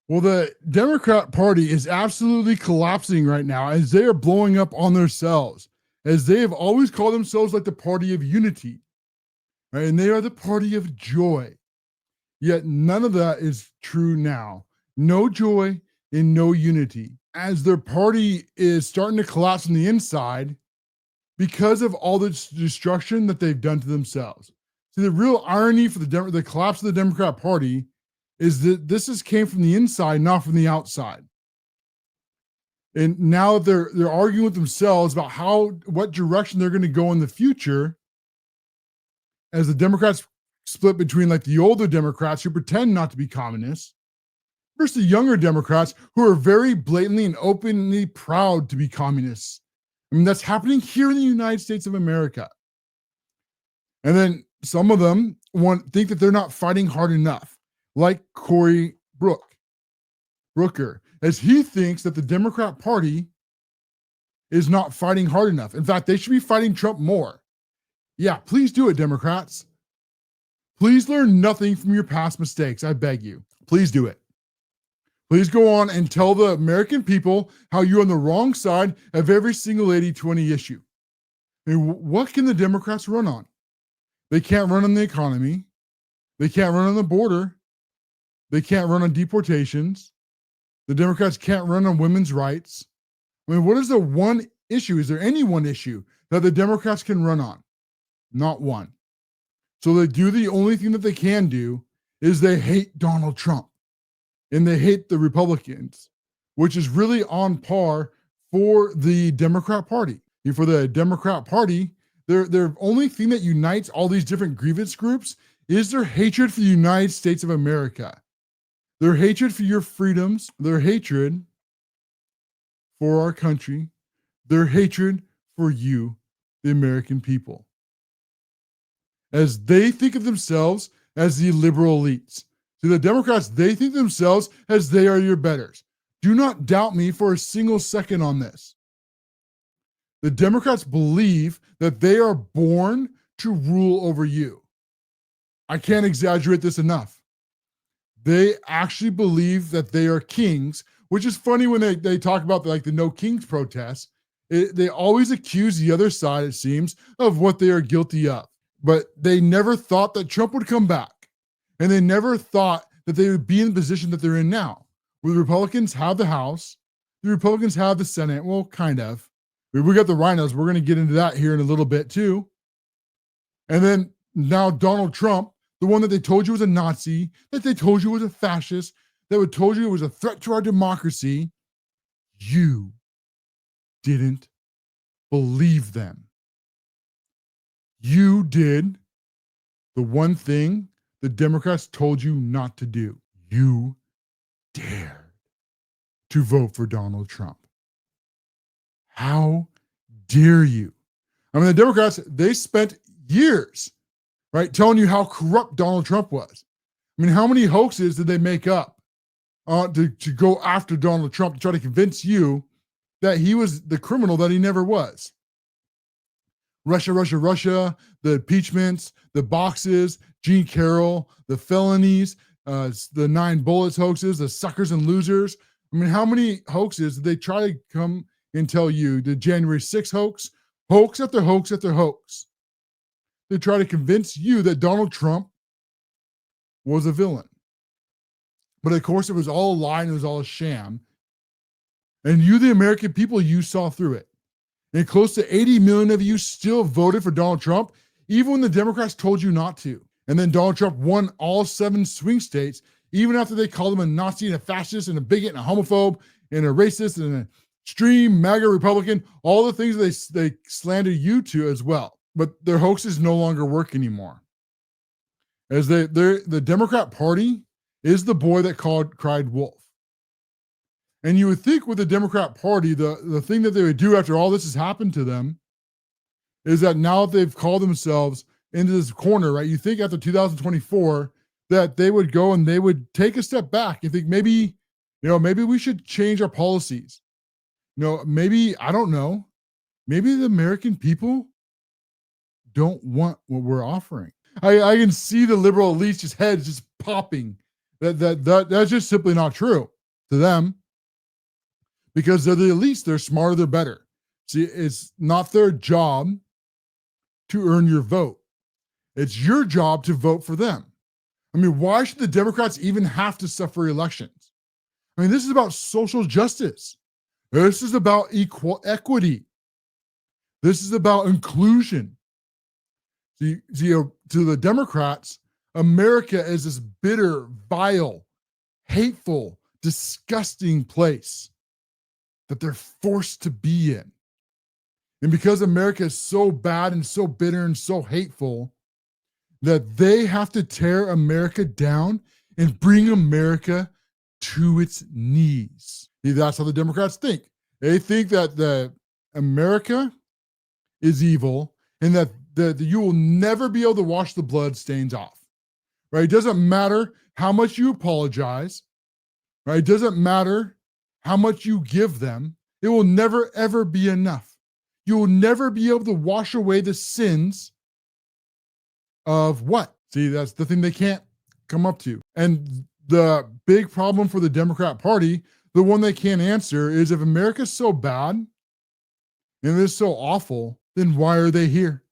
Well, the Democrat Party is absolutely collapsing right now as they are blowing up on themselves, as they have always called themselves like the party of unity, right? And they are the party of joy. Yet none of that is true now. No joy and no unity, as their party is starting to collapse from the inside because of all the destruction that they've done to themselves. See, the real irony for the collapse of the Democrat Party is that this came from the inside, not from the outside. And now they're arguing with themselves about what direction they're going to go in the future, as the Democrats split between like the older Democrats who pretend not to be communists versus the younger Democrats who are very blatantly and openly proud to be communists. I mean, that's happening here in the United States of America. And then some of them think that they're not fighting hard enough, like Cory Booker, as he thinks that the Democrat Party is not fighting hard enough. In fact, they should be fighting Trump more. Yeah, please do it, Democrats. Please learn nothing from your past mistakes. I beg you. Please do it. Please go on and tell the American people how you're on the wrong side of every single 80-20 issue. I mean, what can the Democrats run on? They can't run on the economy. They can't run on the border. They can't run on deportations. The Democrats can't run on women's rights. I mean, what is the one issue? Is there any one issue that the Democrats can run on? Not one. So they do the only thing that they can do is they hate Donald Trump and they hate the Republicans, which is really on par for the Democrat Party. For the Democrat Party, their only thing that unites all these different grievance groups is their hatred for the United States of America, their hatred for your freedoms, their hatred for our country, their hatred for you, the American people, as they think of themselves as the liberal elites. See, the Democrats, they think of themselves as they are your betters. Do not doubt me for a single second on this. The Democrats believe that they are born to rule over you. I can't exaggerate this enough. They actually believe that they are kings, which is funny when they talk about the No Kings protests. They always accuse the other side, it seems, of what they are guilty of. But they never thought that Trump would come back. And they never thought that they would be in the position that they're in now, where the Republicans have the House, the Republicans have the Senate. Well, kind of. We got the rhinos. We're going to get into that here in a little bit too. And then now Donald Trump, the one that they told you was a Nazi, that they told you was a fascist, that would told you it was a threat to our democracy. You didn't believe them. You did the one thing the Democrats told you not to do. You dared to vote for Donald Trump. How dare you? I mean, the Democrats, they spent years, right, telling you how corrupt Donald Trump was. I mean, how many hoaxes did they make up to go after Donald Trump to try to convince you that he was the criminal that he never was? Russia, the impeachments, the boxes, Gene Carroll, the felonies, the 9 bullets hoaxes, the suckers and losers. I mean, how many hoaxes did they try to come and tell you? The January 6th hoax after hoax after hoax. They try to convince you that Donald Trump was a villain. But of course, it was all a lie and it was all a sham. And you, the American people, you saw through it. And close to 80 million of you still voted for Donald Trump, even when the Democrats told you not to. And then Donald Trump won all 7 swing states, even after they called him a Nazi and a fascist and a bigot and a homophobe and a racist and an extreme MAGA Republican, all the things they slander you to as well. But their hoaxes no longer work anymore. As the Democrat Party is the boy that cried wolf. And you would think with the Democrat Party, the thing that they would do after all this has happened to them is that now they've called themselves into this corner, right? You think after 2024 that they would go and they would take a step back and think maybe we should change our policies. Maybe, I don't know, maybe the American people don't want what we're offering. I can see the liberal elites' heads just popping. That's just simply not true. to them because they're the elites. They're smarter, they're better. See, it's not their job to earn your vote. It's your job to vote for them. I mean, why should the Democrats even have to suffer elections? I mean, this is about social justice. This is about equity. This is about inclusion. See, to the Democrats, America is this bitter, vile, hateful, disgusting place that they're forced to be in. And because America is so bad and so bitter and so hateful, that they have to tear America down and bring America to its knees. See, that's how the Democrats think. They think that America is evil and that you will never be able to wash the blood stains off. Right? It doesn't matter how much you apologize. Right? It doesn't matter how much you give them. It will never, ever be enough. You will never be able to wash away the sins of what? See, that's the thing they can't come up to. And the big problem for the Democrat Party, the one they can't answer, is if America's so bad and it's so awful, then why are they here?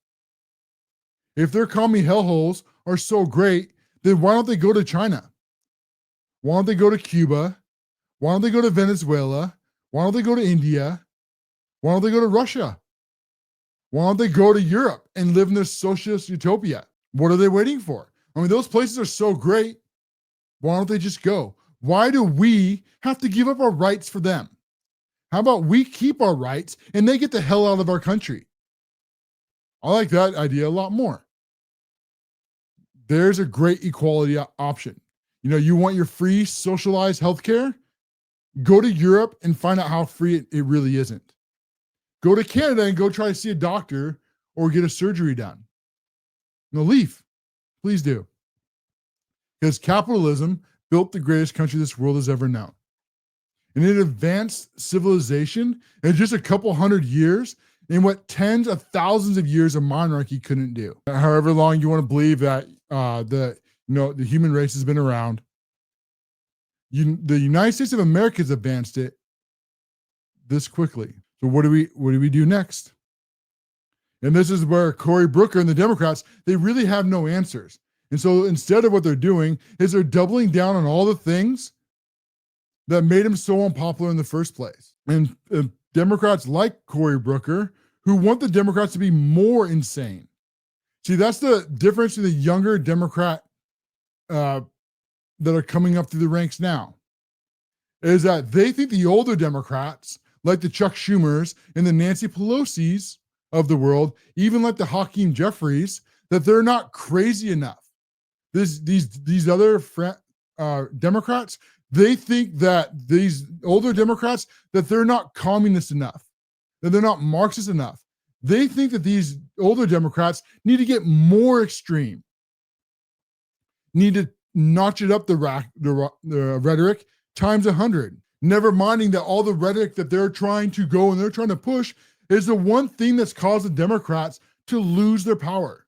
If their commie hellholes are so great, then why don't they go to China? Why don't they go to Cuba? Why don't they go to Venezuela? Why don't they go to India? Why don't they go to Russia? Why don't they go to Europe and live in this socialist utopia? What are they waiting for? I mean, those places are so great. Why don't they just go? Why do we have to give up our rights for them? How about we keep our rights and they get the hell out of our country? I like that idea a lot more. There's a great equality option. You know, you want your free socialized healthcare? Go to Europe and find out how free it really isn't. Go to Canada and go try to see a doctor or get a surgery done. No, leave. Please do. Because capitalism built the greatest country this world has ever known. And it advanced civilization in just a couple hundred years in what tens of thousands of years of monarchy couldn't do. However long you want to believe that the human race has been around, the United States of America has advanced it this quickly. So what do we do next? And this is where Cory Booker and the Democrats, they really have no answers. And so instead of what they're doing is they're doubling down on all the things that made him so unpopular in the first place. And Democrats like Cory Booker, who want the Democrats to be more insane. See, that's the difference in the younger Democrat that are coming up through the ranks now, is that they think the older Democrats, like the Chuck Schumers and the Nancy Pelosi's of the world, even like the Hakeem Jeffries, that they're not crazy enough. These other Democrats, they think that these older Democrats, that they're not communist enough, that they're not Marxist enough. They think that these older Democrats need to get more extreme, need to notch it up the rhetoric times 100. Never minding that all the rhetoric that they're trying to go and they're trying to push is the one thing that's caused the Democrats to lose their power.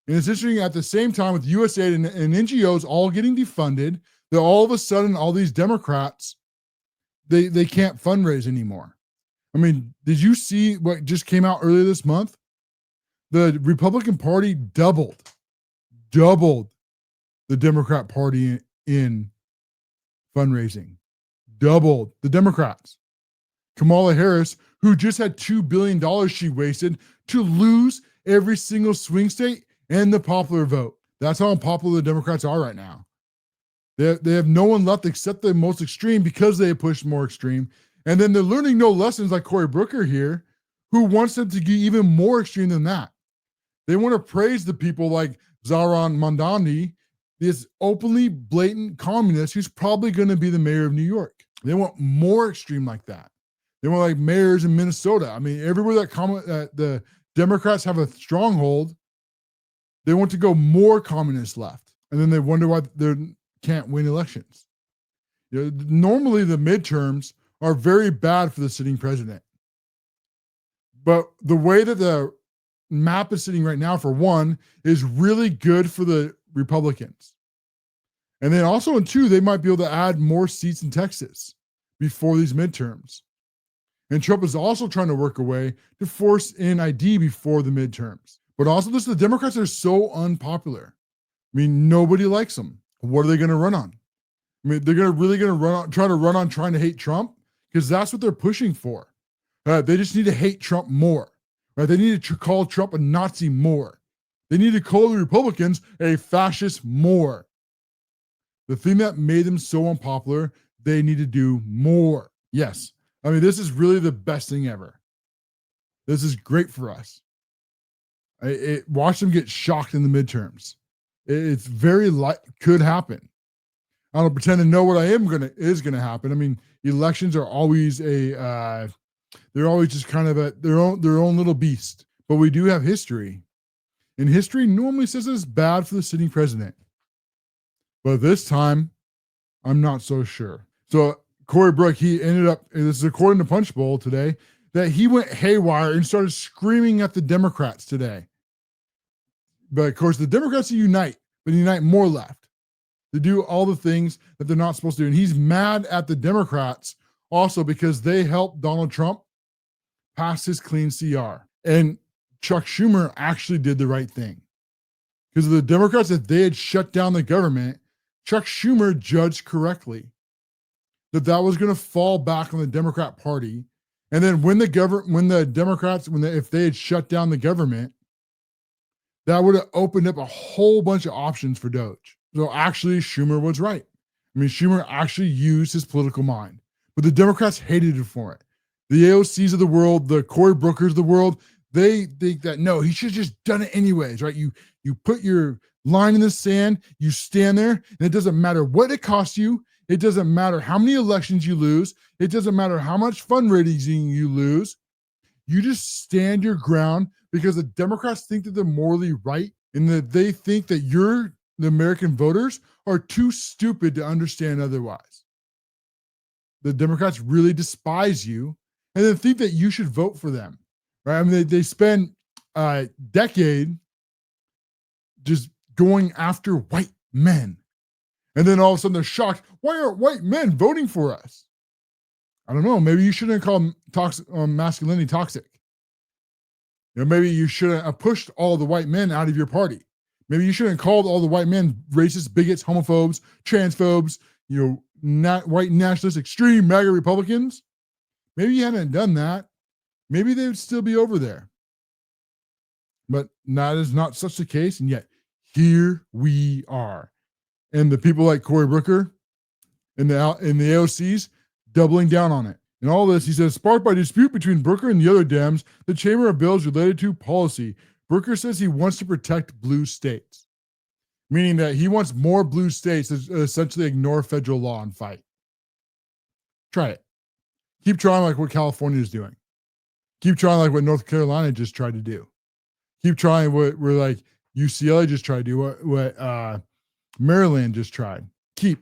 And it's interesting, at the same time with USAID and NGOs all getting defunded, that all of a sudden all these Democrats, they can't fundraise anymore. I mean, did you see what just came out earlier this month? The Republican Party doubled the Democrat Party in fundraising. Doubled the Democrats. Kamala Harris, who just had $2 billion she wasted to lose every single swing state and the popular vote. That's how unpopular the Democrats are right now. They have no one left except the most extreme because they pushed more extreme. And then they're learning no lessons like Cory Booker here, who wants them to get even more extreme than that. They want to praise the people like Zohran Mamdani, this openly blatant communist who's probably going to be the mayor of New York. They want more extreme like that. They want like mayors in Minnesota. I mean, everywhere that the Democrats have a stronghold, they want to go more communist left. And then they wonder why they can't win elections. You know, normally the midterms are very bad for the sitting president. But the way that the map is sitting right now, for one, is really good for the Republicans. And then also in 2, they might be able to add more seats in Texas before these midterms. And Trump is also trying to work a way to force in ID before the midterms. But also, the Democrats are so unpopular. I mean, nobody likes them. What are they going to run on? I mean, they're really going to try to hate Trump, because that's what they're pushing for. They just need to hate Trump more. Right? They need to call Trump a Nazi more. They need to call the Republicans a fascist more. The thing that made them so unpopular, they need to do more. Yes. I mean, this is really the best thing ever. This is great for us. Watch them get shocked in the midterms. It's very could happen. I don't pretend to know what is gonna happen. I mean, elections are always they're always just kind of their own little beast. But we do have history, and history normally says it's bad for the sitting president. But this time, I'm not so sure. So Cory Brook, he ended up, this is according to Punchbowl today, that he went haywire and started screaming at the Democrats today. But of course, the Democrats unite more left to do all the things that they're not supposed to do. And he's mad at the Democrats also because they helped Donald Trump pass his clean CR. And Chuck Schumer actually did the right thing. Because of the Democrats, if they had shut down the government, Chuck Schumer judged correctly that was going to fall back on the Democrat Party. And then if they had shut down the government, that would have opened up a whole bunch of options for Doge. So actually, Schumer was right. I mean, Schumer actually used his political mind, but the Democrats hated him for it. The AOCs of the world, the Cory Brookers of the world, they think that, no, he should have just done it anyways, right? You put your line in the sand, you stand there, and it doesn't matter what it costs you. It doesn't matter how many elections you lose. It doesn't matter how much fundraising you lose. You just stand your ground because the Democrats think that they're morally right, and that they think that the American voters are too stupid to understand otherwise. The Democrats really despise you and then think that you should vote for them. Right? I mean, they spend a decade just going after white men. And then all of a sudden they're shocked. Why aren't white men voting for us? I don't know. Maybe you shouldn't call masculinity toxic. You know, maybe you shouldn't have pushed all the white men out of your party. Maybe you shouldn't have called all the white men racist, bigots, homophobes, transphobes, white nationalists, extreme MAGA Republicans. Maybe you hadn't done that. Maybe they would still be over there. But that is not such the case. And yet, here we are. And the people like Cory Booker and the AOCs doubling down on it. In all this, he says, sparked by dispute between Booker and the other Dems, the chamber of bills related to policy. Booker says he wants to protect blue states, meaning that he wants more blue states to essentially ignore federal law and fight. Try it. Keep trying like what California is doing. Keep trying like what North Carolina just tried to do. Keep trying what we're like UCLA just tried to do, what Maryland just tried. Keep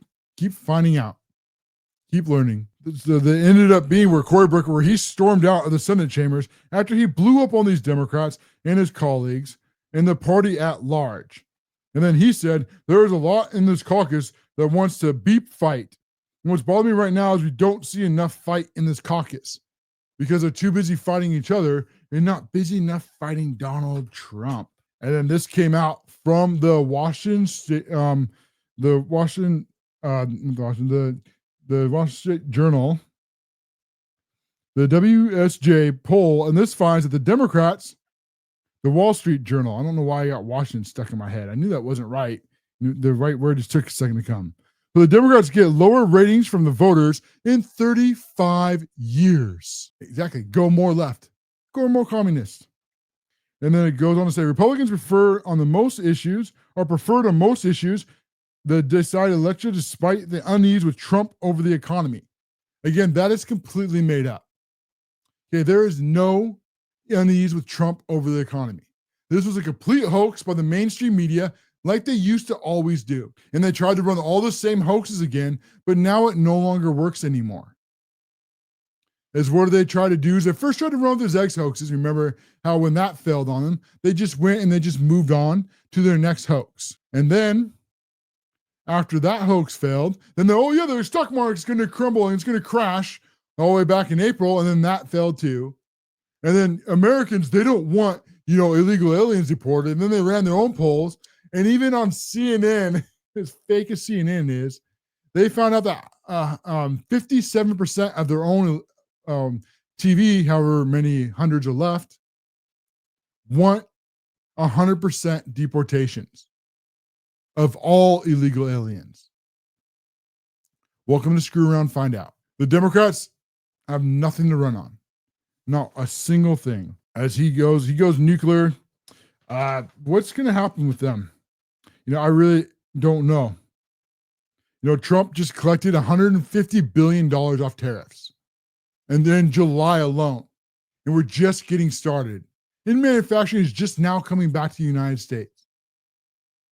finding out. Keep learning. So they ended up being where Cory Booker, where he stormed out of the Senate chambers after he blew up on these Democrats and his colleagues and the party at large. And then he said, there is a lot in this caucus that wants to beep fight. And what's bothering me right now is we don't see enough fight in this caucus because they're too busy fighting each other and not busy enough fighting Donald Trump. And then this came out from the Washington Journal, the WSJ poll, and this finds that the Democrats, the Wall Street Journal, I don't know why I got Washington stuck in my head. I knew that wasn't right. The right word just took a second to come. But the Democrats get lower ratings from the voters in 35 years. Exactly. Go more left. Go more communist. And then it goes on to say Republicans preferred on most issues that decide election despite the unease with Trump over the economy. Again, that is completely made up. Okay, there is no unease with Trump over the economy. This was a complete hoax by the mainstream media like they used to always do. And they tried to run all the same hoaxes again, but now it no longer works anymore. Is what do they try to do? Is they first tried to run with those X hoaxes. Remember how when that failed on them, they just went and they just moved on to their next hoax. And then after that hoax failed, then the stock market's going to crumble and it's going to crash all the way back in April, and then that failed too. And then Americans, they don't want, illegal aliens deported. And then they ran their own polls. And even on CNN, as fake as CNN is, they found out that 57% of their own TV, however many hundreds are left, want 100% deportations of all illegal aliens. Welcome to Screw Around, Find Out. The Democrats have nothing to run on. Not a single thing. As he goes nuclear. What's going to happen with them? I really don't know. Trump just collected $150 billion off tariffs. And then July alone. And we're just getting started. And manufacturing is just now coming back to the United States.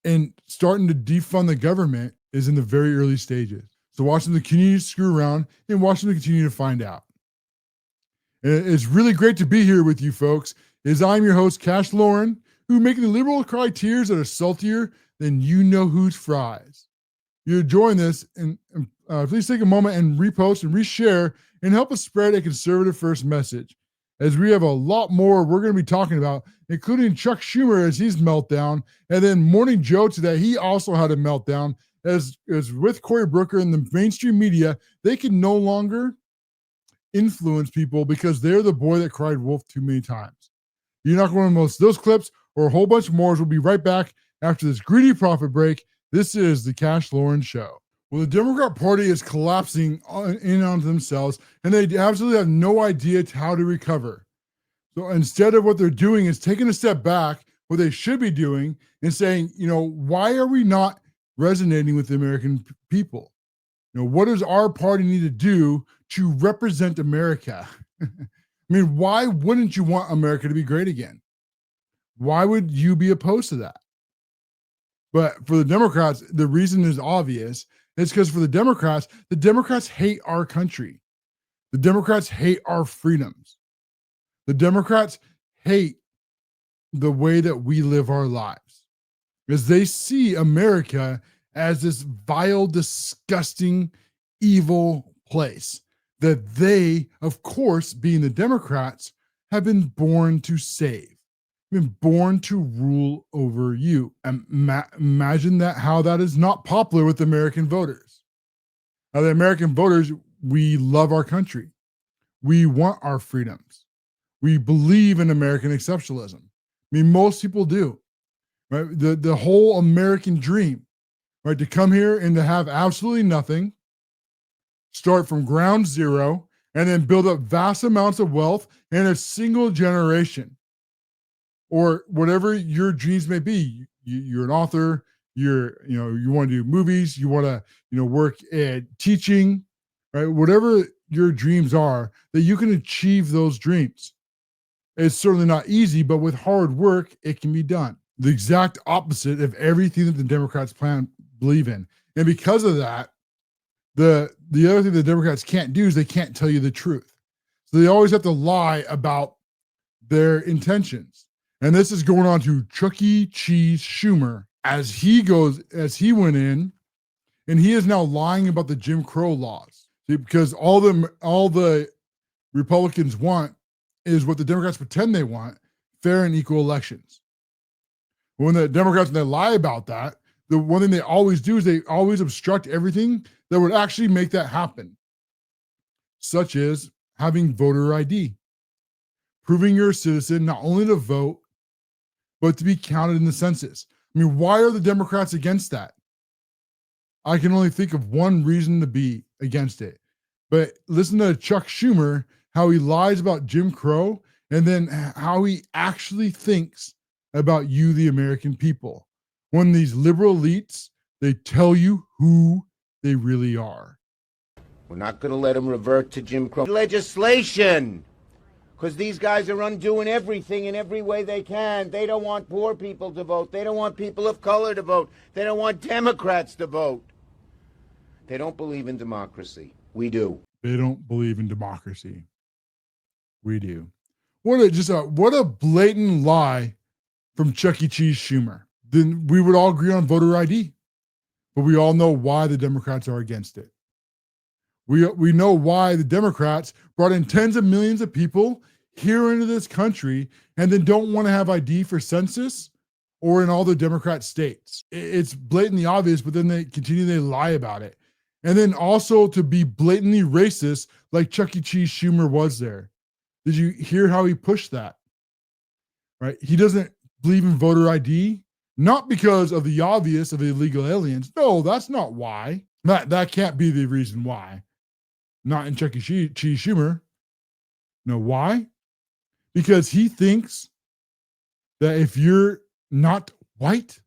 And starting to defund the government is in the very early stages. So watch them continue to screw around and watch them continue to find out. And it's really great to be here with you folks, as I'm your host, CASHLOREN, who making the liberal cry tears that are saltier than you-know-who's fries. You're enjoying this, and please take a moment and repost and reshare and help us spread a conservative-first message, as we have a lot more we're going to be talking about, including Chuck Schumer as his meltdown, and then Morning Joe today, he also had a meltdown, as with Cory Booker and the mainstream media, they can no longer influence people because they're the boy that cried wolf too many times. You're not going to miss those clips or a whole bunch more. We'll be right back after this greedy profit break. This is the CASHLOREN Show. Well, the Democrat Party is collapsing in onto themselves, and they absolutely have no idea how to recover. So instead of what they're doing is taking a step back, what they should be doing, and saying, why are we not resonating with the American people? What does our party need to do to represent America? I mean, why wouldn't you want America to be great again? Why would you be opposed to that? But for the Democrats, the reason is obvious. It's because for the Democrats hate our country. The Democrats hate our freedoms. The Democrats hate the way that we live our lives, because they see America as this vile, disgusting, evil place that they, of course, being the Democrats, have been born to save, been born to rule over you. And imagine how that is not popular with American voters. Now, the American voters, we love our country. We want our freedoms. We believe in American exceptionalism. I mean, most people do. Right? The whole American dream, right? To come here and to have absolutely nothing, start from ground zero, and then build up vast amounts of wealth in a single generation, or whatever your dreams may be. You're an author. You want to do movies. You want to, work at teaching, right? Whatever your dreams are, that you can achieve those dreams. It's certainly not easy, but with hard work, it can be done. The exact opposite of everything that the Democrats believe in. And because of that, the other thing the Democrats can't do is they can't tell you the truth. So they always have to lie about their intentions. And this is going on to Chuck E. Cheese Schumer as he went in, and he is now lying about the Jim Crow laws. See, because all the Republicans want is what the Democrats pretend they want: fair and equal elections. When the Democrats, when they lie about that, the one thing they always do is they always obstruct everything that would actually make that happen, such as having voter ID, proving you're a citizen, not only to vote, but to be counted in the census. I mean, why are the Democrats against that? I can only think of one reason to be against it. But listen to Chuck Schumer, how he lies about Jim Crow, and then how he actually thinks about you, the American people. When these liberal elites, they tell you who they really are. We're not going to let them revert to Jim Crow legislation, because these guys are undoing everything in every way they can. They don't want poor people to vote. They don't want people of color to vote. They don't want Democrats to vote. They don't believe in democracy. We do. They don't believe in democracy. We do. What a blatant lie from Chuck E. Cheese Schumer. Then we would all agree on voter ID. but we all know why the Democrats are against it. We know why the Democrats brought in tens of millions of people here into this country and then don't want to have ID for census or in all the Democrat states. It's blatantly obvious, but then they lie about it. And then also to be blatantly racist like Chuck E. Cheese Schumer was there. Did you hear how he pushed that? Right? He doesn't believe in voter ID, not because of the obvious of illegal aliens. No, that's not why. That can't be the reason why. Not in Chuck E. Cheese Schumer. No, why? Because he thinks that if you're not white,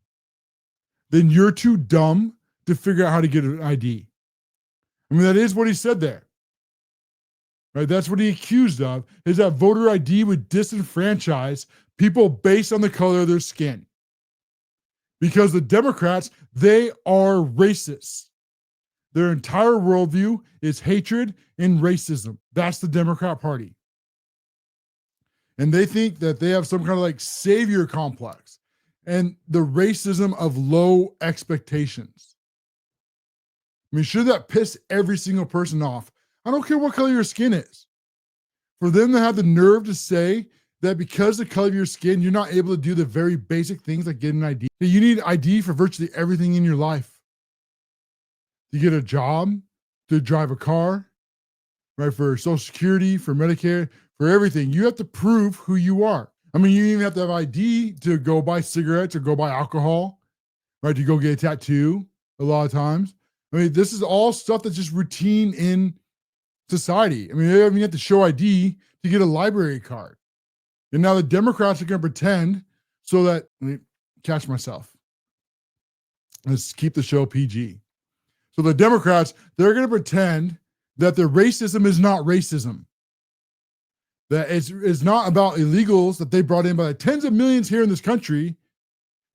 then you're too dumb to figure out how to get an ID. I mean, that is what he said there. Right? That's what he accused of, is that voter ID would disenfranchise people based on the color of their skin. Because the Democrats, they are racist. Their entire worldview is hatred and racism. That's the Democrat Party. And they think that they have some kind of like savior complex and the racism of low expectations. I mean, should that piss every single person off? I don't care what color your skin is. For them to have the nerve to say that because of the color of your skin, you're not able to do the very basic things like get an ID. You need ID for virtually everything in your life. To get a job, to drive a car, right? For Social Security, for Medicare, for everything. You have to prove who you are. I mean, you even have to have ID to go buy cigarettes or go buy alcohol, right? To go get a tattoo a lot of times. I mean, this is all stuff that's just routine in society. I mean, you have to show ID to get a library card. And now the Democrats are going to pretend so that, let me catch myself. Let's keep the show PG. So the Democrats, they're going to pretend that the racism is not racism. That it's not about illegals that they brought in by the tens of millions here in this country,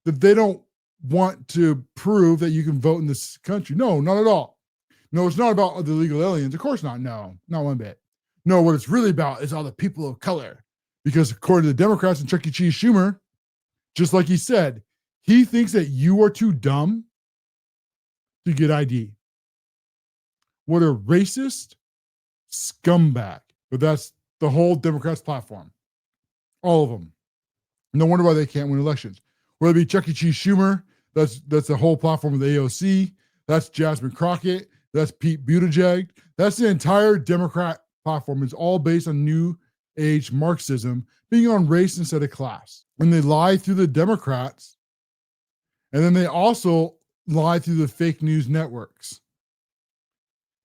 that they don't want to prove that you can vote in this country. No, not at all. No, it's not about the illegal aliens. Of course not. No, not one bit. No, what it's really about is all the people of color. Because according to the Democrats and Chuck E. Cheese Schumer, just like he said, he thinks that you are too dumb to get ID. What a racist scumbag. But that's the whole Democrats platform. All of them. No wonder why they can't win elections. Whether it be Chuck E. Cheese Schumer, that's the whole platform of the AOC. That's Jasmine Crockett. That's Pete Buttigieg. That's the entire Democrat platform. It's all based on new age Marxism, being on race instead of class. And they lie through the Democrats. And then they also lie through the fake news networks.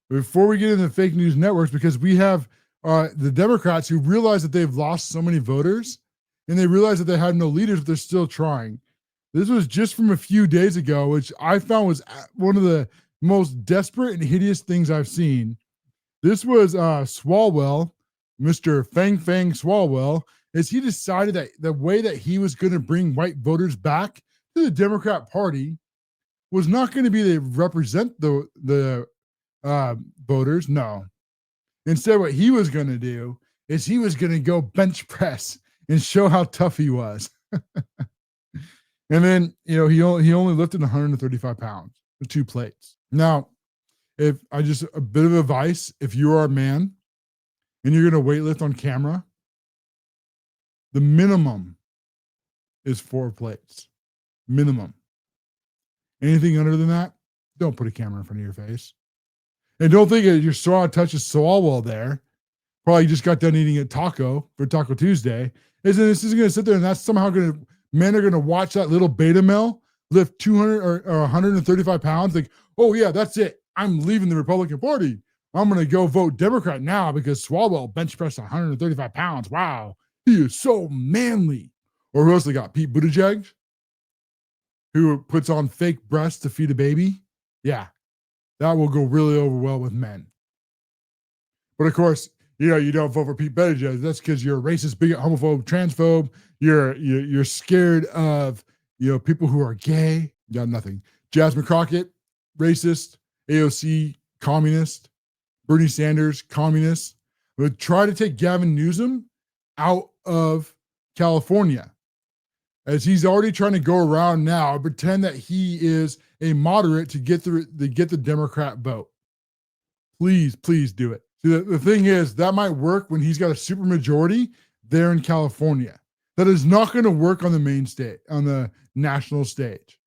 Before we get into the fake news networks, because we have the Democrats who realize that they've lost so many voters and they realize that they have no leaders, but they're still trying. This was just from a few days ago, which I found was one of the most desperate and hideous things I've seen. This was Swalwell, Mr. Fang Swalwell, as he decided that the way that he was going to bring white voters back to the Democrat Party was not going to be to represent the voters. No. Instead, what he was going to do is he was going to go bench press and show how tough he was. And then, he only lifted 135 pounds with 2 plates. Now, a bit of advice, if you are a man and you're going to weightlift on camera, the minimum is 4 plates. Minimum. Anything under than that, don't put a camera in front of your face. And don't think that your straw touches Swalwell there. Probably just got done eating a taco for Taco Tuesday. This is going to sit there and that's somehow men are going to watch that little beta male lift 200 or 135 pounds. Like, oh yeah, that's it. I'm leaving the Republican Party. I'm going to go vote Democrat now because Swalwell bench pressed 135 pounds. Wow. He is so manly. Or who else they got? Pete Buttigieg, who puts on fake breasts to feed a baby. Yeah. That will go really over well with men. But of course, you don't vote for Pete Buttigieg. That's because you're a racist, bigot, homophobe, transphobe. You're scared of people who are gay. Got nothing. Jasmine Crockett, racist. AOC, communist. Bernie Sanders, communist. Would try to take Gavin Newsom out of California. as he's already trying to go around now and pretend that he is a moderate to get the Democrat vote. Please do it. See, the thing is, that might work when he's got a super majority there in California. That is not going to work on the main stage, on the national stage.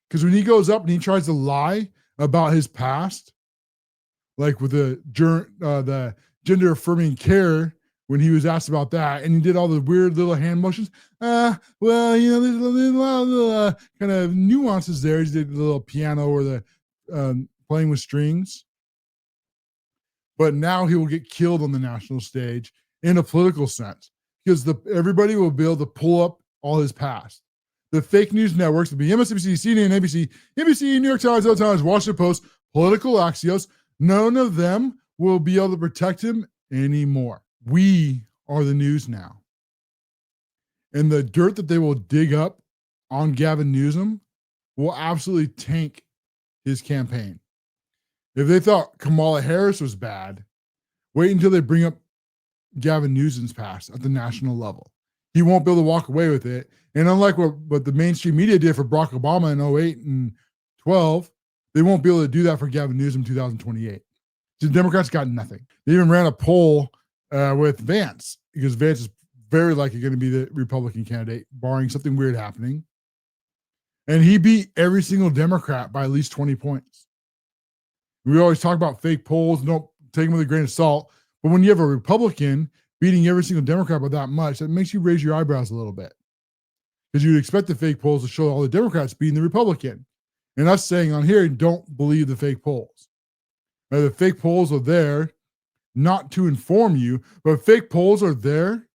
Because when he goes up and he tries to lie about his past, like with the gender affirming care, when he was asked about that, and he did all the weird little hand motions. Well, there's a lot of little, kind of nuances there. He did the little piano or the playing with strings. But now he will get killed on the national stage in a political sense, because everybody will be able to pull up all his past. The fake news networks will be MSNBC, CNN, ABC, NBC, New York Times, LA Times, Washington Post, political Axios. None of them will be able to protect him anymore. We are the news now. And the dirt that they will dig up on Gavin Newsom will absolutely tank his campaign. If they thought Kamala Harris was bad, wait until they bring up Gavin Newsom's past at the national level. He won't be able to walk away with it. And unlike what the mainstream media did for Barack Obama in 08 and 12, they won't be able to do that for Gavin Newsom in 2028. The Democrats got nothing. They even ran a poll with Vance, because Vance is very likely going to be the Republican candidate, barring something weird happening. And he beat every single Democrat by at least 20 points. We always talk about fake polls, don't take them with a grain of salt. But when you have a Republican beating every single Democrat by that much, that makes you raise your eyebrows a little bit. Because you'd expect the fake polls to show all the Democrats beating the Republican. And us saying on here, don't believe the fake polls. Now, the fake polls are there not to inform you, but fake polls are there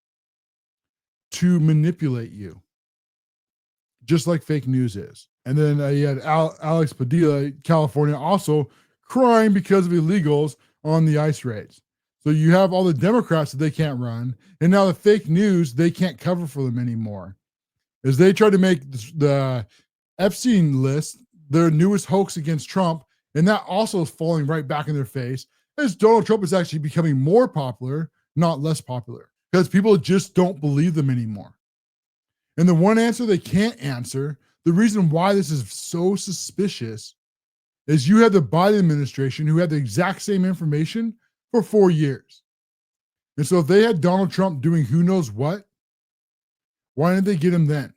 to manipulate you, just like fake news is. And then you had Alex Padilla, California, also crying because of illegals on the ICE raids. So you have all the Democrats that they can't run, and now the fake news, they can't cover for them anymore. As they try to make the Epstein list their newest hoax against Trump, and that also is falling right back in their face, as Donald Trump is actually becoming more popular, not less popular, because people just don't believe them anymore. And the one answer they can't answer, the reason why this is so suspicious, is you had the Biden administration who had the exact same information for 4 years. And so if they had Donald Trump doing who knows what, why didn't they get him then?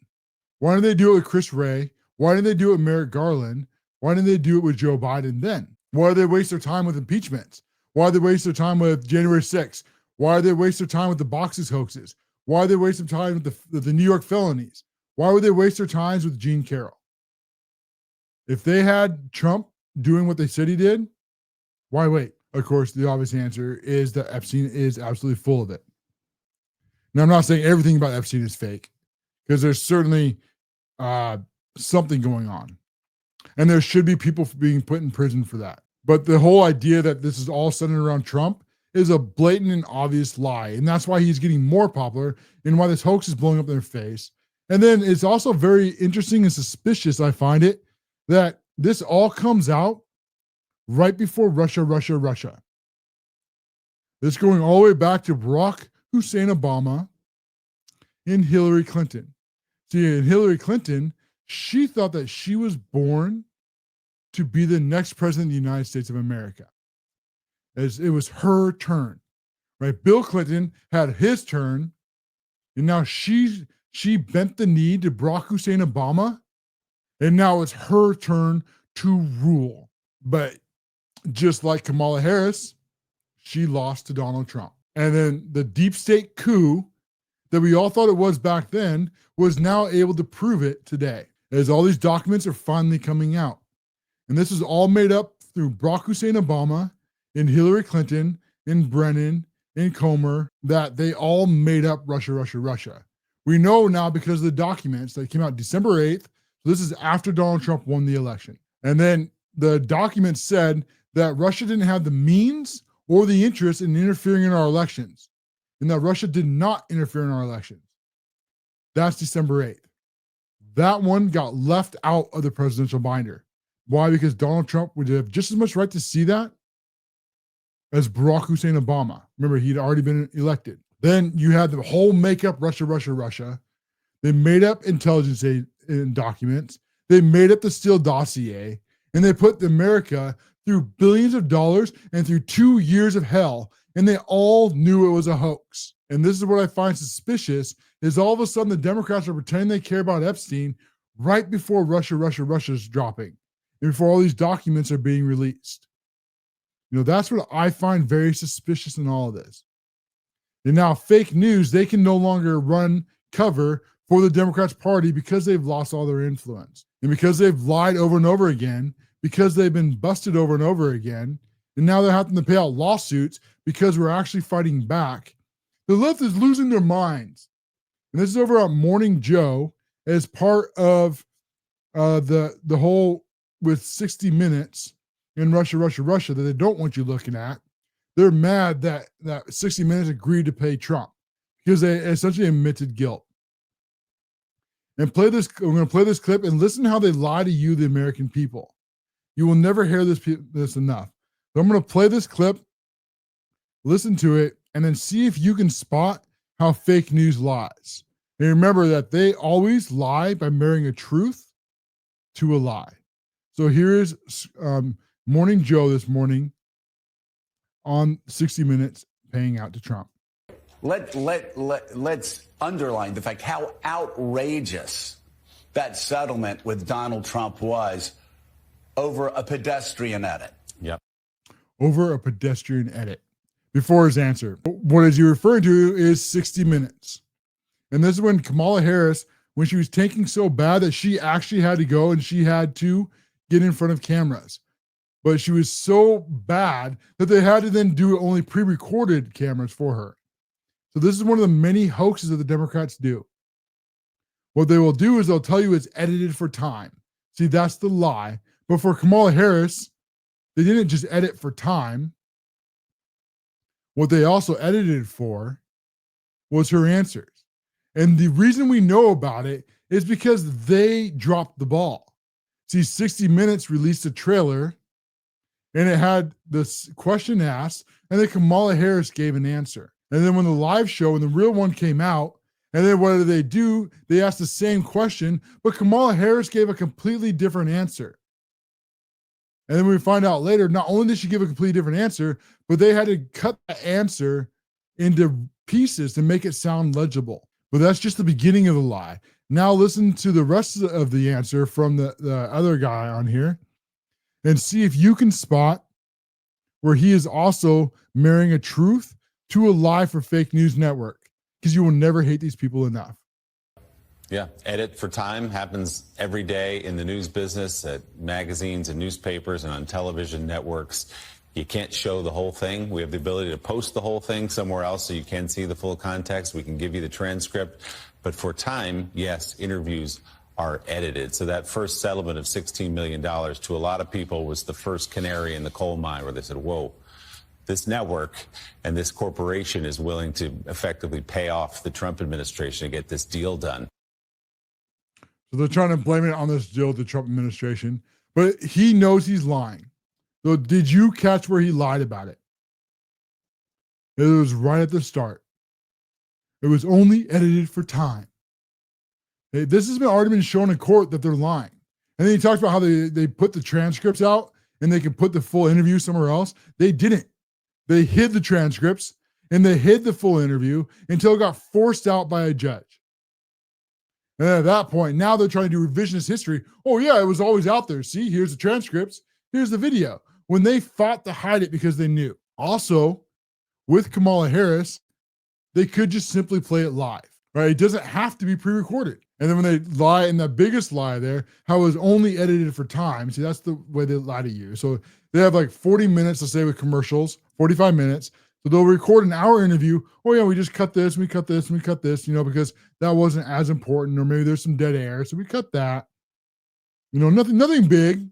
Why didn't they do it with Chris Wray? Why didn't they do it with Merrick Garland? Why didn't they do it with Joe Biden then? Why did they waste their time with impeachments? Why did they waste their time with January 6th? Why did they waste their time with the boxes hoaxes? Why did they waste their time with the New York felonies? Why would they waste their times with Gene Carroll? If they had Trump doing what they said he did, why wait? Of course, the obvious answer is that Epstein is absolutely full of it. Now, I'm not saying everything about Epstein is fake, because there's certainly something going on. And there should be people being put in prison for that. But the whole idea that this is all centered around Trump is a blatant and obvious lie. And that's why he's getting more popular and why this hoax is blowing up in their face. And then it's also very interesting and suspicious, I find it, that this all comes out right before Russia. This going all the way back to Barack Hussein Obama and Hillary Clinton. See, in Hillary Clinton, she thought that she was born to be the next president of the United States of America, as it was her turn, right? Bill Clinton had his turn, and now she bent the knee to Barack Hussein Obama, and now it's her turn to rule. But just like Kamala Harris, she lost to Donald Trump. And then the deep state coup that we all thought it was back then was now able to prove it today, as all these documents are finally coming out. And this is all made up through Barack Hussein Obama and Hillary Clinton and Brennan and Comer, that they all made up Russia. We know now because of the documents that came out December 8th. So this is after Donald Trump won the election. And then the documents said that Russia didn't have the means or the interest in interfering in our elections, and that Russia did not interfere in our elections. That's December 8th. That one got left out of the presidential binder. Why? Because Donald Trump would have just as much right to see that as Barack Hussein Obama. Remember, he'd already been elected. Then you had the whole makeup Russia. They made up intelligence documents. They made up the Steele dossier, and they put America through billions of dollars and through 2 years of hell, and they all knew it was a hoax. And this is what I find suspicious, is all of a sudden the Democrats are pretending they care about Epstein right before Russia's dropping, and before all these documents are being released. That's what I find very suspicious in all of this. And now fake news, they can no longer run cover for the Democrats party because they've lost all their influence, and because they've lied over and over again, because they've been busted over and over again, and now they're having to pay out lawsuits because we're actually fighting back. The left is losing their minds. And this is over at Morning Joe as part of the whole with 60 Minutes in Russia that they don't want you looking at. They're mad that 60 Minutes agreed to pay Trump because they essentially admitted guilt. And we're going to play this clip and listen to how they lie to you, the American people. You will never hear this enough. So I'm going to play this clip, listen to it, and then see if you can spot how fake news lies. And remember that they always lie by marrying a truth to a lie. So here is Morning Joe this morning on 60 Minutes paying out to Trump. Let's underline the fact how outrageous that settlement with Donald Trump was over a pedestrian edit. Yep. Over a pedestrian edit. Before his answer. What is you referring to is 60 Minutes. And this is when Kamala Harris, when she was tanking so bad that she actually had to go and she had to get in front of cameras. But she was so bad that they had to then do only pre-recorded cameras for her. So this is one of the many hoaxes that the Democrats do. What they will do is they'll tell you it's edited for time. See, that's the lie. But for Kamala Harris, they didn't just edit for time. What they also edited for was her answers. And the reason we know about it is because they dropped the ball. See, 60 Minutes released a trailer, and it had this question asked, and then Kamala Harris gave an answer. And then when the live show, when the real one came out, and then what did they do? They asked the same question, but Kamala Harris gave a completely different answer. And then we find out later, not only did she give a completely different answer, but they had to cut the answer into pieces to make it sound legible. But that's just the beginning of the lie. Now listen to the rest of the answer from the other guy on here and see if you can spot where he is also marrying a truth to a lie for fake news network, because you will never hate these people enough. Yeah, edit for time happens every day in the news business, at magazines and newspapers and on television networks. You can't show the whole thing. We have the ability to post the whole thing somewhere else so you can see the full context. We can give you the transcript. But for time, yes, interviews are edited. So that first settlement of $16 million to a lot of people was the first canary in the coal mine, where they said, whoa, this network and this corporation is willing to effectively pay off the Trump administration to get this deal done. So they're trying to blame it on this deal with the Trump administration, but he knows he's lying. So did you catch where he lied about it? It was right at the start. It was only edited for time. This has already been shown in court that they're lying. And then he talks about how they put the transcripts out and they can put the full interview somewhere else. They didn't. They hid the transcripts and they hid the full interview until it got forced out by a judge. And at that point, now they're trying to do revisionist history. Oh, yeah, it was always out there. See, here's the transcripts. Here's the video. When they fought to hide it because they knew. Also, with Kamala Harris, they could just simply play it live, right? It doesn't have to be pre-recorded. And then when they lie in the biggest lie there, how it was only edited for time. See, that's the way they lie to you. So they have like 40 minutes, let's say, with commercials, 45 minutes. So they'll record an hour interview. Oh, yeah, we just cut this, we cut this, we cut this, because that wasn't as important, or maybe there's some dead air. So we cut that. Nothing big,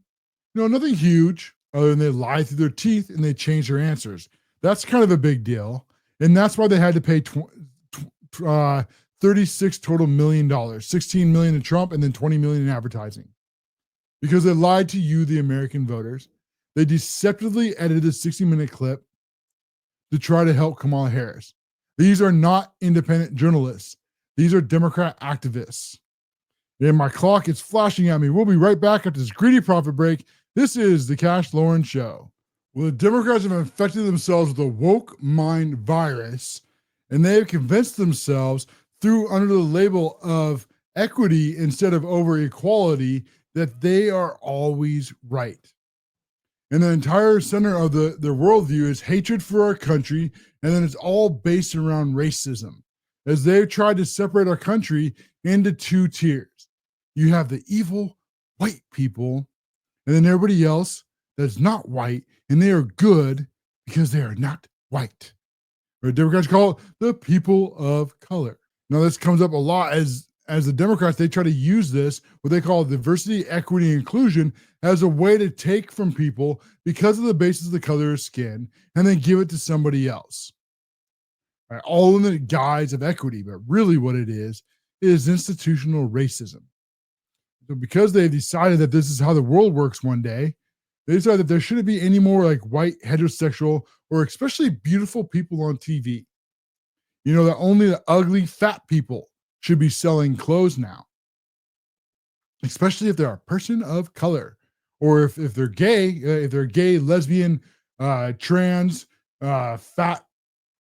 nothing huge, other than they lie through their teeth and they change their answers. That's kind of a big deal. And that's why they had to pay 36 total $1 million, 16 million to Trump and then 20 million in advertising. Because they lied to you, the American voters. They deceptively edited a 60-minute clip to try to help Kamala Harris. These are not independent journalists. These are Democrat activists. And my clock is flashing at me. We'll be right back after this greedy profit break. This is the Cash Lauren Show. Well, the Democrats have infected themselves with a woke mind virus, and they have convinced themselves through under the label of equity instead of over equality that they are always right. And the entire center of their worldview is hatred for our country, and then it's all based around racism, as they've tried to separate our country into two tiers. You have the evil white people, and then everybody else that's not white, and they are good because they are not white. Or Democrats call it the people of color. Now, this comes up a lot as the Democrats, they try to use this, what they call diversity, equity, and inclusion, as a way to take from people because of the basis of the color of skin and then give it to somebody else. Right, all in the guise of equity, but really what it is institutional racism. So because they've decided that this is how the world works one day, they decided that there shouldn't be any more like white, heterosexual, or especially beautiful people on TV. You know, that only the ugly, fat people should be selling clothes now, especially if they're a person of color, or if they're gay, lesbian, trans, fat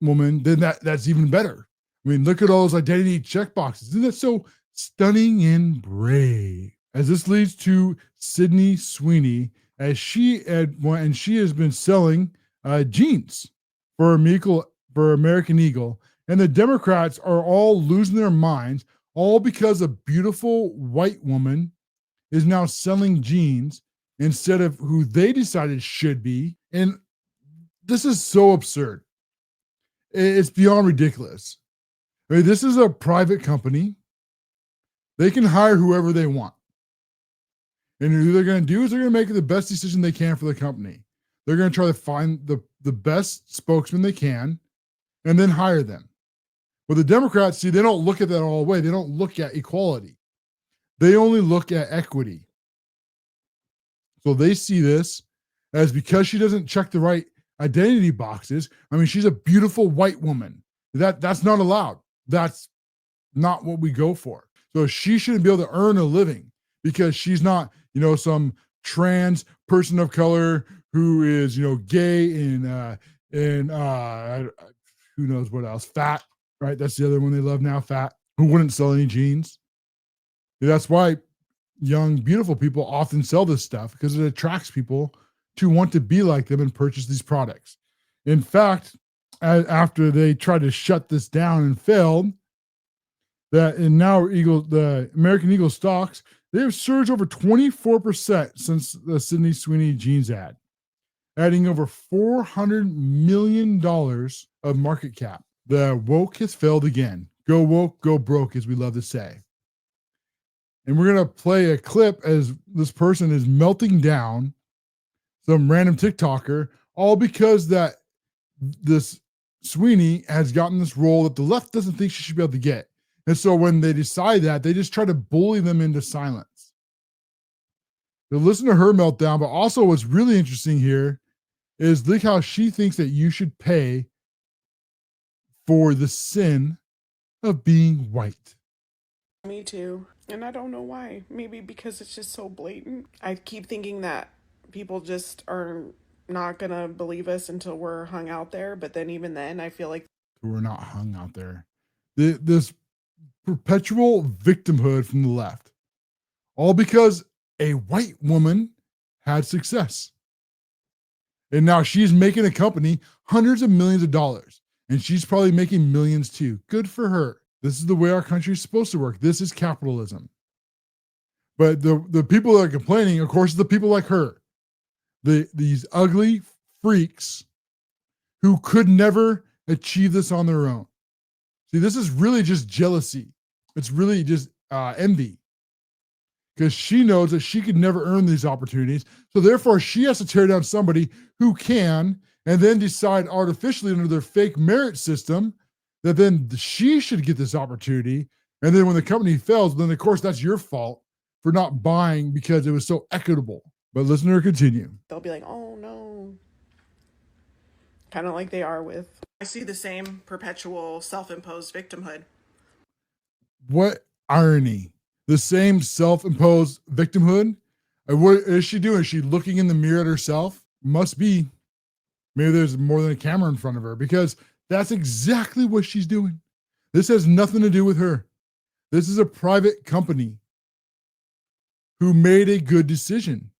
woman, then that's even better. I mean, look at all those identity check boxes. Isn't that so stunning and brave? As this leads to Sydney Sweeney, as she has been selling jeans for American Eagle, and the Democrats are all losing their minds, all because a beautiful white woman is now selling jeans instead of who they decided should be. And this is so absurd. It's beyond ridiculous. I mean, this is a private company. They can hire whoever they want. And who they're going to do is they're going to make the best decision they can for the company. They're going to try to find the best spokesman they can and then hire them. But the Democrats, see, they don't look at that all the way. They don't look at equality. They only look at equity. So they see this as because she doesn't check the right identity boxes. I mean, she's a beautiful white woman. That's not allowed. That's not what we go for. So she shouldn't be able to earn a living because she's not, some trans person of color who is, gay and who knows what else, fat, right? That's the other one they love now, fat, who wouldn't sell any jeans. That's why young, beautiful people often sell this stuff, because it attracts people to want to be like them and purchase these products. In fact, after they tried to shut this down and failed, the American Eagle stocks, they have surged over 24% since the Sydney Sweeney jeans ad, adding over $400 million of market cap. The woke has failed again. Go woke, go broke, as we love to say. And we're going to play a clip as this person is melting down some random TikToker, all because that this Sweeney has gotten this role that the left doesn't think she should be able to get. And so when they decide that, they just try to bully them into silence. So listen to her meltdown, but also what's really interesting here is look how she thinks that you should pay for the sin of being white. Me too. And I don't know why. Maybe because it's just so blatant. I keep thinking that people just are not going to believe us until we're hung out there. But then even then, I feel like we're not hung out there. This perpetual victimhood from the left, all because a white woman had success. And now she's making a company hundreds of millions of dollars. And she's probably making millions too. Good for her. This is the way our country is supposed to work. This is capitalism. But the people that are complaining, of course, is the people like her. These ugly freaks who could never achieve this on their own. See, this is really just jealousy. It's really just envy. Because she knows that she could never earn these opportunities. So therefore, she has to tear down somebody who can, and then decide artificially under their fake merit system that then she should get this opportunity. And then when the company fails, then of course that's your fault for not buying because it was so equitable. But listen to her continue. they'll be like, oh no. Kind of like they are with. I see the same perpetual self-imposed victimhood. What irony. The same self-imposed victimhood. What is she doing? Is she looking in the mirror at herself? Must be. Maybe there's more than a camera in front of her, because that's exactly what she's doing. This has nothing to do with her. This is a private company who made a good decision,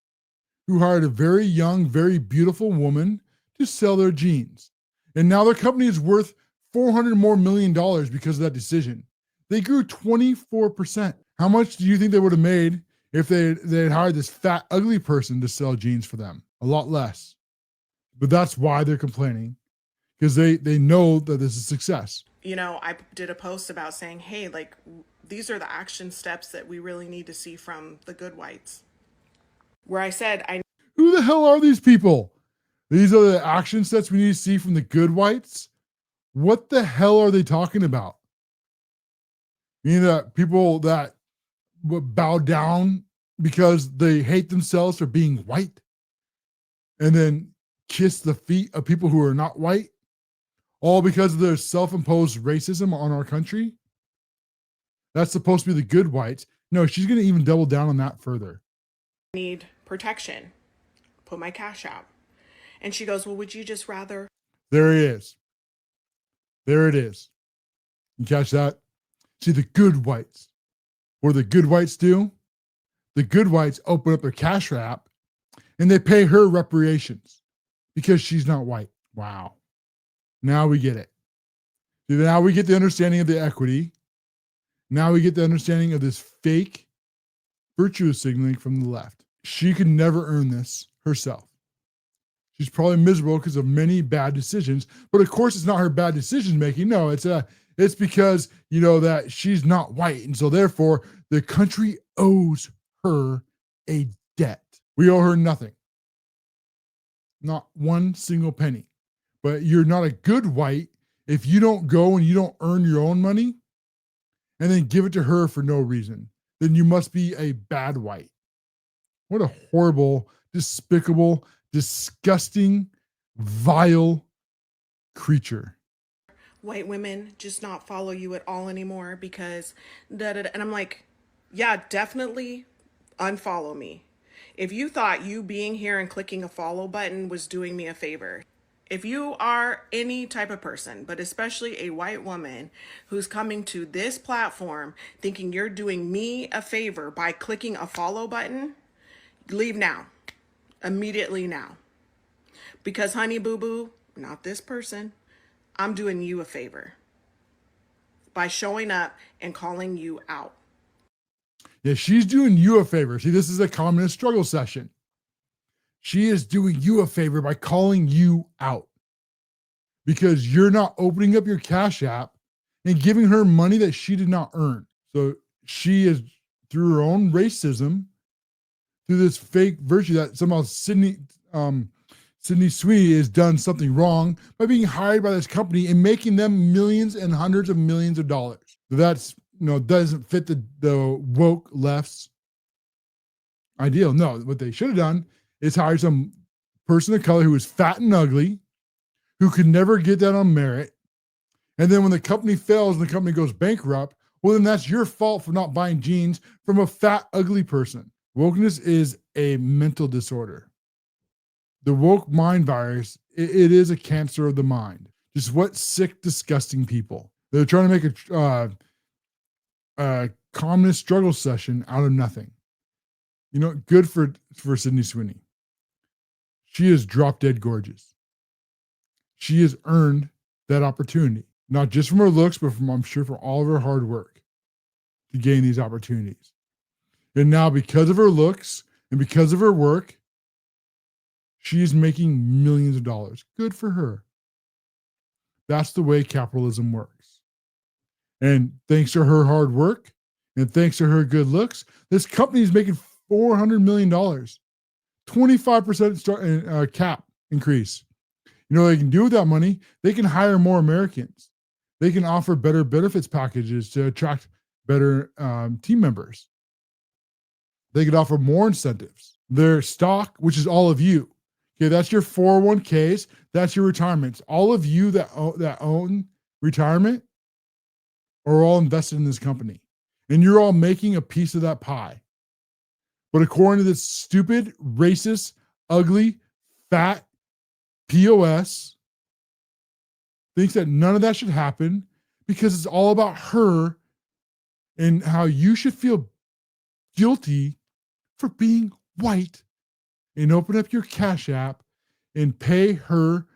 who hired a very young, very beautiful woman to sell their jeans. And now their company is worth $400 million more because of that decision. They grew 24%. How much do you think they would have made if they had hired this fat, ugly person to sell jeans for them? A lot less. But that's why they're complaining, because they know that this is success. You know, I did a post about saying, hey, like, these are the action steps that we really need to see from the good whites. Where I said, who the hell are these people? These are the action steps we need to see from the good whites? What the hell are they talking about? You mean that people that would bow down because they hate themselves for being white, and then kiss the feet of people who are not white, all because of their self-imposed racism on our country? That's supposed to be the good whites. No, she's going to even double down on that further. Need protection. Put my cash out. And she goes, well, would you just rather? There he is. There it is. You catch that? See, the good whites. What do the good whites do? The good whites open up their cash app and they pay her reparations because she's not white. Wow. Now we get it. See, now we get the understanding of the equity. Now we get the understanding of this fake virtue signaling from the left. She could never earn this herself. She's probably miserable because of many bad decisions, but of course it's not her bad decision making. No, it's because, you know, that she's not white. And so therefore the country owes her a debt. We owe her nothing. Not one single penny. But you're not a good white if you don't go and you don't earn your own money and then give it to her for no reason. Then you must be a bad white. What a horrible, despicable, disgusting, vile creature. White women just not follow you at all anymore because and I'm like, yeah, definitely unfollow me. If you thought you being here and clicking a follow button was doing me a favor. If you are any type of person, but especially a white woman who's coming to this platform thinking you're doing me a favor by clicking a follow button, leave now. Immediately now. Because honey boo boo, not this person, I'm doing you a favor by showing up and calling you out. Yeah, she's doing you a favor. See, this is a communist struggle session. She is doing you a favor by calling you out because you're not opening up your Cash App and giving her money that she did not earn. So she is, through her own racism, through this fake virtue that somehow Sydney Sweeney has done something wrong by being hired by this company and making them millions and hundreds of millions of dollars. That's, you know, doesn't fit the woke left's ideal. No, what they should have done is hire some person of color who is fat and ugly, who could never get that on merit. And then when the company fails and the company goes bankrupt, well, then that's your fault for not buying jeans from a fat, ugly person. Wokeness is a mental disorder. The woke mind virus, it is a cancer of the mind. Just what sick, disgusting people. They're trying to make a communist struggle session out of nothing. You know, good for Sydney Sweeney. She is drop dead gorgeous. She has earned that opportunity, not just from her looks, but from, I'm sure, for all of her hard work to gain these opportunities. And now, because of her looks and because of her work, she is making millions of dollars. Good for her. That's the way capitalism works. And thanks to her hard work and thanks to her good looks, this company is making $400 million, 25% cap increase. You know what they can do with that money? They can hire more Americans. They can offer better benefits packages to attract better team members. They could offer more incentives. Their stock, which is all of you. Okay, that's your 401ks. That's your retirements. All of you that own retirement are all invested in this company. And you're all making a piece of that pie. But according to this stupid, racist, ugly, fat POS, thinks that none of that should happen because it's all about her and how you should feel guilty for being white and open up your Cash App and pay her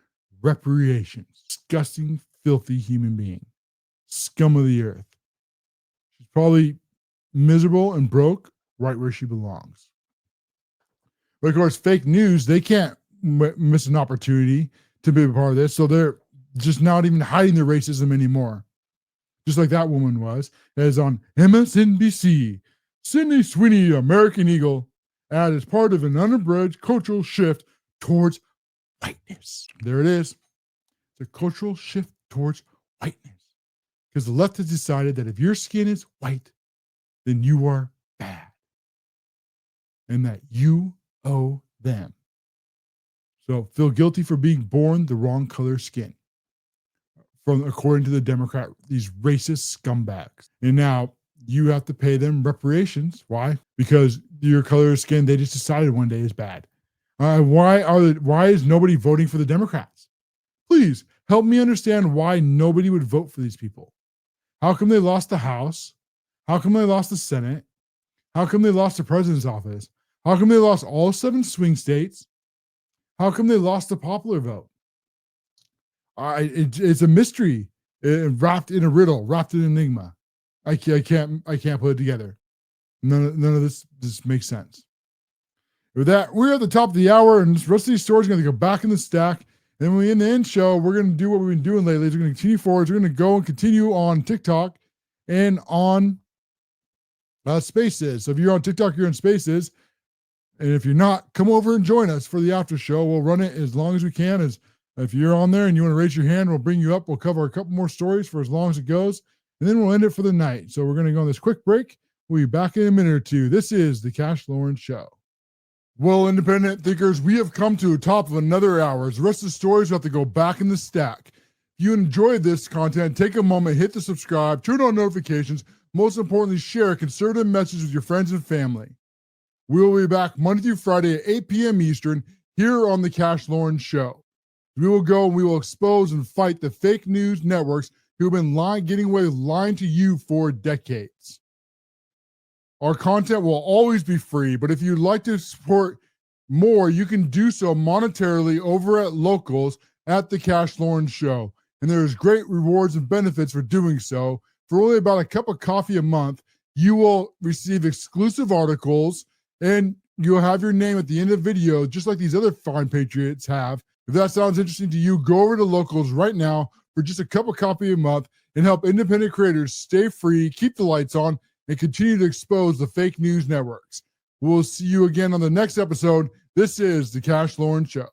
reparations. Disgusting, filthy human being. Scum of the earth. She's probably miserable and broke right where she belongs. But of course, fake news, they can't miss an opportunity to be a part of this. So they're just not even hiding their racism anymore. Just like that woman was. As on MSNBC, Sydney Sweeney, American Eagle, as part of an unabridged cultural shift towards whiteness. There it is. The cultural shift towards whiteness. Because the left has decided that if your skin is white, then you are bad. And that you owe them. So feel guilty for being born the wrong color skin. According to the Democrat, these racist scumbags. And now you have to pay them reparations. Why? Because your color of skin, they just decided one day is bad. Why is nobody voting for the Democrats? Please help me understand why nobody would vote for these people. How come they lost the House? How come they lost the Senate? How come they lost the president's office? How come they lost all 7 swing states? How come they lost the popular vote? It's a mystery, wrapped in a riddle, wrapped in an enigma. I can't put it together. None of this makes sense. With that, we're at the top of the hour, and the rest of these stories are going to go back in the stack. And when we in the end show, we're going to do what we've been doing lately. We're going to continue forward. We're going to go and continue on TikTok and on Spaces. So if you're on TikTok, you're on Spaces. And if you're not, come over and join us for the after show. We'll run it as long as we can. As if you're on there and you want to raise your hand, we'll bring you up. We'll cover a couple more stories for as long as it goes. And then we'll end it for the night. So we're going to go on this quick break. We'll be back in a minute or two. This is the CASHLOREN Show. Well, independent thinkers, we have come to the top of another hour. The rest of the stories have to go back in the stack. If you enjoyed this content, take a moment, hit the subscribe, turn on notifications. Most importantly, share a conservative message with your friends and family. We will be back Monday through Friday at 8 p.m. Eastern here on the CASHLOREN Show. We will go and we will expose and fight the fake news networks who have been getting away with lying to you for decades. Our content will always be free, but if you'd like to support more, you can do so monetarily over at Locals at the CASHLOREN Show. And there's great rewards and benefits for doing so. For only about a cup of coffee a month, you will receive exclusive articles and you'll have your name at the end of the video, just like these other fine patriots have. If that sounds interesting to you, go over to Locals right now for just a cup of coffee a month and help independent creators stay free, keep the lights on, and continue to expose the fake news networks. We'll see you again on the next episode. This is the CASHLOREN Show.